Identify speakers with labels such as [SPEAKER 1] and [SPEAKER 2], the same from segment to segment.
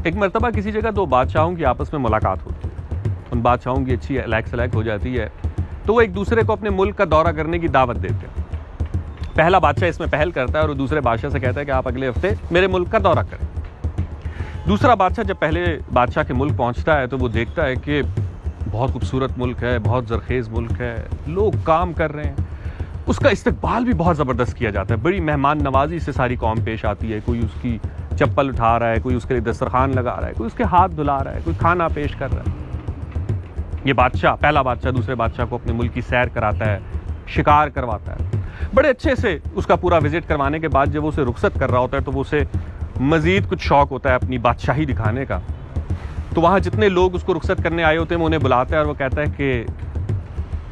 [SPEAKER 1] ایک مرتبہ کسی جگہ دو بادشاہوں کی آپس میں ملاقات ہوتی ہے، ان بادشاہوں کی اچھی لیک سلیک ہو جاتی ہے، تو وہ ایک دوسرے کو اپنے ملک کا دورہ کرنے کی دعوت دیتے ہیں۔ پہلا بادشاہ اس میں پہل کرتا ہے اور وہ دوسرے بادشاہ سے کہتا ہے کہ آپ اگلے ہفتے میرے ملک کا دورہ کریں۔ دوسرا بادشاہ جب پہلے بادشاہ کے ملک پہنچتا ہے تو وہ دیکھتا ہے کہ بہت خوبصورت ملک ہے، بہت زرخیز ملک ہے، لوگ کام کر رہے ہیں، اس کا استقبال بھی بہت زبردست کیا جاتا ہے، بڑی مہمان نوازی سے ساری قوم پیش آتی ہے، کوئی اس کی چپل اٹھا رہا ہے، کوئی اس کے لیے دسترخوان لگا رہا ہے، کوئی اس کے ہاتھ دھلا رہا ہے، کوئی کھانا پیش کر رہا ہے۔ یہ بادشاہ، پہلا بادشاہ دوسرے بادشاہ کو اپنے ملک کی سیر کراتا ہے، شکار کرواتا ہے، بڑے اچھے سے اس کا پورا وزٹ کروانے کے بعد جب وہ اسے رخصت کر رہا ہوتا ہے تو وہ اسے مزید کچھ شوق ہوتا ہے اپنی بادشاہی دکھانے کا، تو وہاں جتنے لوگ اس کو رخصت کرنے آئے ہوتے ہیں وہ انہیں بلاتا ہے اور وہ کہتا ہے کہ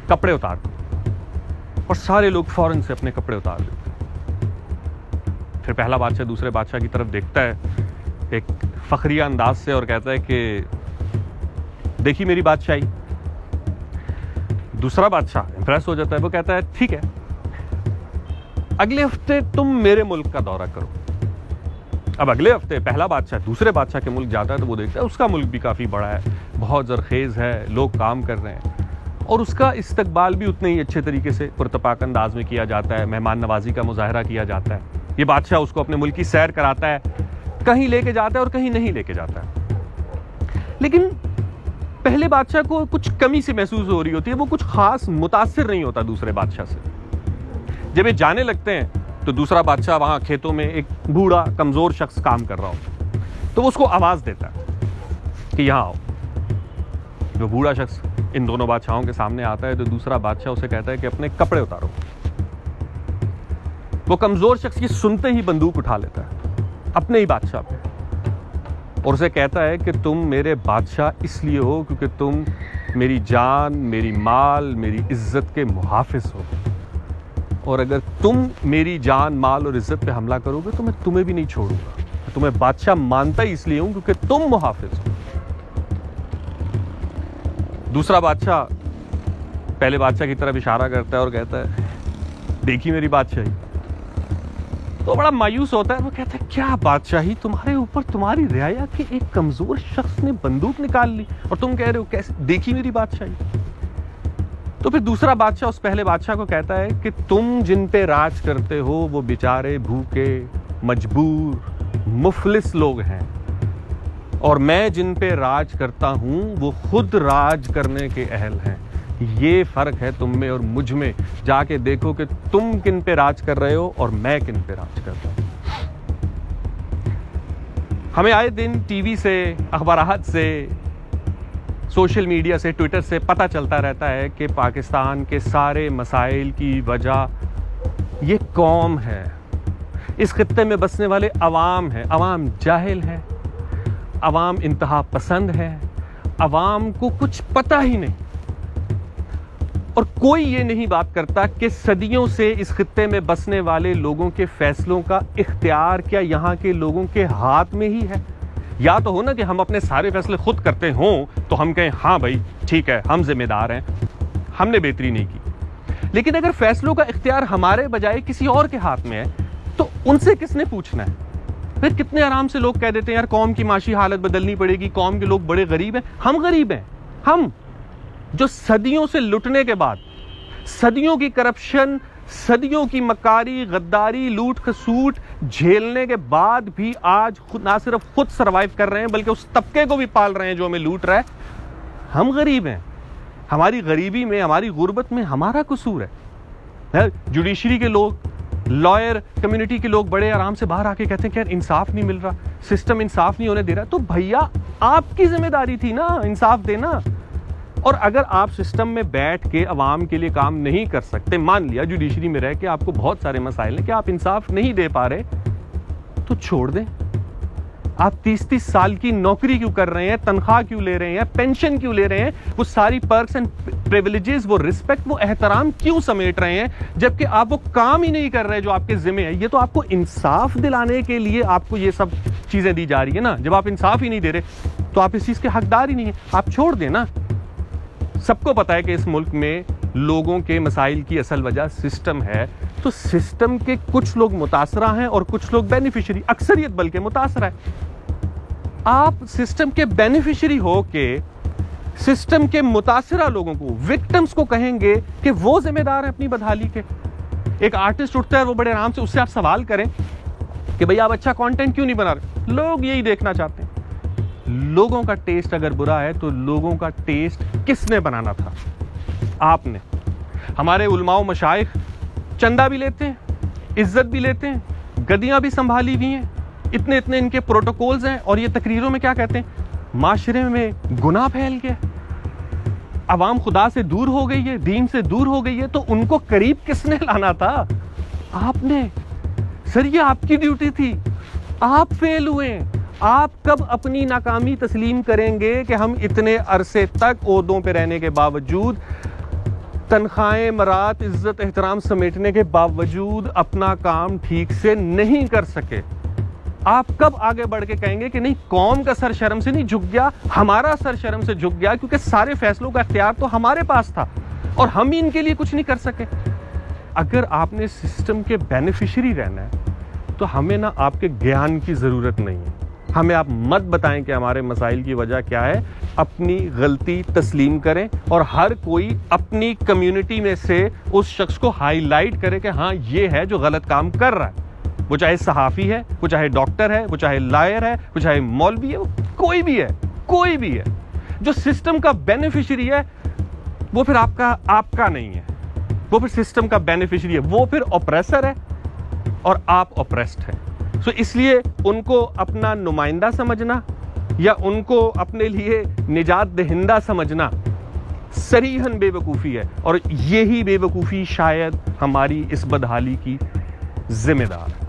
[SPEAKER 1] کپڑے اتار دو، اور سارے لوگ فوراً سے اپنے کپڑے اتار دیتے ہیں۔ پھر پہلا بادشاہ دوسرے بادشاہ کی طرف دیکھتا ہے ایک فخریہ انداز سے اور کہتا ہے کہ دیکھی میری بادشاہی۔ دوسرا بادشاہ امپریس ہو جاتا ہے، وہ کہتا ہے ٹھیک ہے، اگلے ہفتے تم میرے ملک کا دورہ کرو۔ اب اگلے ہفتے پہلا بادشاہ دوسرے بادشاہ کے ملک جاتا ہے تو وہ دیکھتا ہے اس کا ملک بھی کافی بڑا ہے، بہت زرخیز ہے، لوگ کام کر رہے ہیں، اور اس کا استقبال بھی اتنے ہی اچھے طریقے سے پرتپاک انداز میں کیا جاتا ہے، مہمان نوازی کا مظاہرہ کیا جاتا ہے۔ یہ بادشاہ اس کو اپنے ملک کی سیر کراتا ہے، کہیں لے کے جاتا ہے اور کہیں نہیں لے کے جاتا ہے۔ لیکن پہلے بادشاہ کو کچھ کمی سی محسوس ہو رہی ہوتی ہے، وہ کچھ خاص متاثر نہیں ہوتا دوسرے بادشاہ سے۔ جب یہ جانے لگتے ہیں تو دوسرا بادشاہ وہاں کھیتوں میں ایک بوڑھا کمزور شخص کام کر رہا ہوتا ہے، تو وہ اس کو آواز دیتا ہے کہ یہاں آؤ۔ جو بوڑھا شخص ان دونوں بادشاہوں کے سامنے آتا ہے تو دوسرا بادشاہ اسے کہتا ہے کہ اپنے کپڑے اتارو۔ وہ کمزور شخص یہ سنتے ہی بندوق اٹھا لیتا ہے اپنے ہی بادشاہ پہ، اور اسے کہتا ہے کہ تم میرے بادشاہ اس لیے ہو کیونکہ تم میری جان، میری مال، میری عزت کے محافظ ہو، اور اگر تم میری جان، مال اور عزت پہ حملہ کرو گے تو میں تمہیں بھی نہیں چھوڑوں گا۔ میں تمہیں بادشاہ مانتا ہی اس لیے ہوں کیونکہ تم محافظ ہو۔ دوسرا بادشاہ پہلے بادشاہ کی طرف اشارہ کرتا ہے اور کہتا ہے دیکھی میری بادشاہی۔ تو بڑا مایوس ہوتا ہے، وہ کہتا ہے کیا بادشاہی، تمہارے اوپر تمہاری رعایا کے ایک کمزور شخص نے بندوق نکال لی اور تم کہہ رہے ہو کیسے دیکھی میری بادشاہی۔ تو پھر دوسرا بادشاہ اس پہلے بادشاہ کو کہتا ہے کہ تم جن پہ راج کرتے ہو وہ بیچارے بھوکے، مجبور، مفلس لوگ ہیں، اور میں جن پہ راج کرتا ہوں وہ خود راج کرنے کے اہل ہیں۔ یہ فرق ہے تم میں اور مجھ میں، جا کے دیکھو کہ تم کن پہ راج کر رہے ہو اور میں کن پہ راج کر رہا ہوں۔ ہمیں آئے دن ٹی وی سے، اخبارات سے، سوشل میڈیا سے، ٹویٹر سے پتہ چلتا رہتا ہے کہ پاکستان کے سارے مسائل کی وجہ یہ قوم ہے، اس خطے میں بسنے والے عوام ہیں۔ عوام جاہل ہے، عوام انتہا پسند ہے، عوام کو کچھ پتہ ہی نہیں، اور کوئی یہ نہیں بات کرتا کہ صدیوں سے اس خطے میں بسنے والے لوگوں کے فیصلوں کا اختیار کیا یہاں کے لوگوں کے ہاتھ میں ہی ہے۔ یا تو ہو نا کہ ہم اپنے سارے فیصلے خود کرتے ہوں تو ہم کہیں ہاں بھائی ٹھیک ہے، ہم ذمہ دار ہیں، ہم نے بہتری نہیں کی۔ لیکن اگر فیصلوں کا اختیار ہمارے بجائے کسی اور کے ہاتھ میں ہے تو ان سے کس نے پوچھنا ہے؟ پھر کتنے آرام سے لوگ کہہ دیتے ہیں یار قوم کی معاشی حالت بدلنی پڑے گی، قوم کے لوگ بڑے غریب ہیں۔ ہم غریب ہیں، ہم جو صدیوں سے لٹنے کے بعد، صدیوں کی کرپشن، صدیوں کی مکاری، غداری، لوٹ کھسوٹ جھیلنے کے بعد بھی آج نہ صرف خود سروائیو کر رہے ہیں بلکہ اس طبقے کو بھی پال رہے ہیں جو ہمیں لوٹ رہا ہے۔ ہم غریب ہیں، ہماری غریبی میں، ہماری غربت میں ہمارا قصور ہے۔ جوڈیشری کے لوگ، لائر کمیونٹی کے لوگ بڑے آرام سے باہر آ کے کہتے ہیں کہ یار انصاف نہیں مل رہا، سسٹم انصاف نہیں ہونے دے رہا۔ تو بھیا آپ کی ذمہ داری تھی نا انصاف دینا، اور اگر آپ سسٹم میں بیٹھ کے عوام کے لیے کام نہیں کر سکتے، مان لیا جوڈیشری میں رہ کے آپ کو بہت سارے مسائل ہیں کہ آپ انصاف نہیں دے پا رہے، تو چھوڑ دیں۔ آپ 30 سال کی نوکری کیوں کر رہے ہیں، تنخواہ کیوں لے رہے ہیں، پینشن کیوں لے رہے ہیں، وہ ساری پرکس اینڈ پریویلیجز، وہ رسپیکٹ، وہ احترام کیوں سمیٹ رہے ہیں جبکہ آپ وہ کام ہی نہیں کر رہے جو آپ کے ذمہ ہے؟ یہ تو آپ کو انصاف دلانے کے لیے آپ کو یہ سب چیزیں دی جا رہی ہے نا۔ جب آپ انصاف ہی نہیں دے رہے تو آپ اس چیز کے حقدار ہی نہیں ہیں، آپ چھوڑ دیں نا۔ سب کو پتا ہے کہ اس ملک میں لوگوں کے مسائل کی اصل وجہ سسٹم ہے، تو سسٹم کے کچھ لوگ متاثرہ ہیں اور کچھ لوگ بینیفیشری، اکثریت بلکہ متاثرہ ہے۔ آپ سسٹم کے بینیفیشری ہو کے سسٹم کے متاثرہ لوگوں کو, وکٹمز کو کہیں گے کہ وہ ذمہ دار ہیں اپنی بدحالی کے. ایک آرٹسٹ اٹھتا ہے, وہ بڑے آرام سے اس سے آپ سوال کریں کہ بھئی آپ اچھا کانٹینٹ کیوں نہیں بنا رہے, لوگ یہی دیکھنا چاہتے ہیں. لوگوں کا ٹیسٹ اگر برا ہے تو لوگوں کا ٹیسٹ کس نے بنانا تھا؟ آپ نے. ہمارے علماء و مشائخ چندہ بھی لیتے ہیں, عزت بھی لیتے ہیں, گدیاں بھی سنبھالی ہوئی ہیں, اتنے ان کے پروٹوکولز ہیں, اور یہ تقریروں میں کیا کہتے ہیں؟ معاشرے میں گناہ پھیل گیا, عوام خدا سے دور ہو گئی ہے, دین سے دور ہو گئی ہے, تو ان کو قریب کس نے لانا تھا؟ آپ نے. سر یہ آپ کی ڈیوٹی تھی, آپ فیل ہوئے. آپ کب اپنی ناکامی تسلیم کریں گے کہ ہم اتنے عرصے تک عہدوں پہ رہنے کے باوجود, تنخواہیں, مرات, عزت, احترام سمیٹنے کے باوجود اپنا کام ٹھیک سے نہیں کر سکے؟ آپ کب آگے بڑھ کے کہیں گے کہ نہیں, قوم کا سر شرم سے نہیں جھک گیا, ہمارا سر شرم سے جھک گیا, کیونکہ سارے فیصلوں کا اختیار تو ہمارے پاس تھا اور ہم ہی ان کے لیے کچھ نہیں کر سکے؟ اگر آپ نے سسٹم کے بینیفیشری رہنا ہے تو ہمیں نہ آپ کے گیان کی ضرورت نہیں ہے. ہمیں آپ مت بتائیں کہ ہمارے مسائل کی وجہ کیا ہے. اپنی غلطی تسلیم کریں اور ہر کوئی اپنی کمیونٹی میں سے اس شخص کو ہائی لائٹ کرے کہ ہاں یہ ہے جو غلط کام کر رہا ہے. وہ چاہے صحافی ہے, وہ چاہے ڈاکٹر ہے, وہ چاہے لائر ہے, وہ چاہے مولوی ہے, وہ کوئی بھی ہے. جو سسٹم کا بینیفیشری ہے وہ پھر آپ کا نہیں ہے, وہ پھر سسٹم کا بینیفیشری ہے, وہ پھر اوپریسر ہے اور آپ اوپریسڈ ہیں. سو اس لیے ان کو اپنا نمائندہ سمجھنا یا ان کو اپنے لیے نجات دہندہ سمجھنا صریحاً بے وقوفی ہے, اور یہی بے وقوفی شاید ہماری اس بدحالی کی ذمہ دار ہے.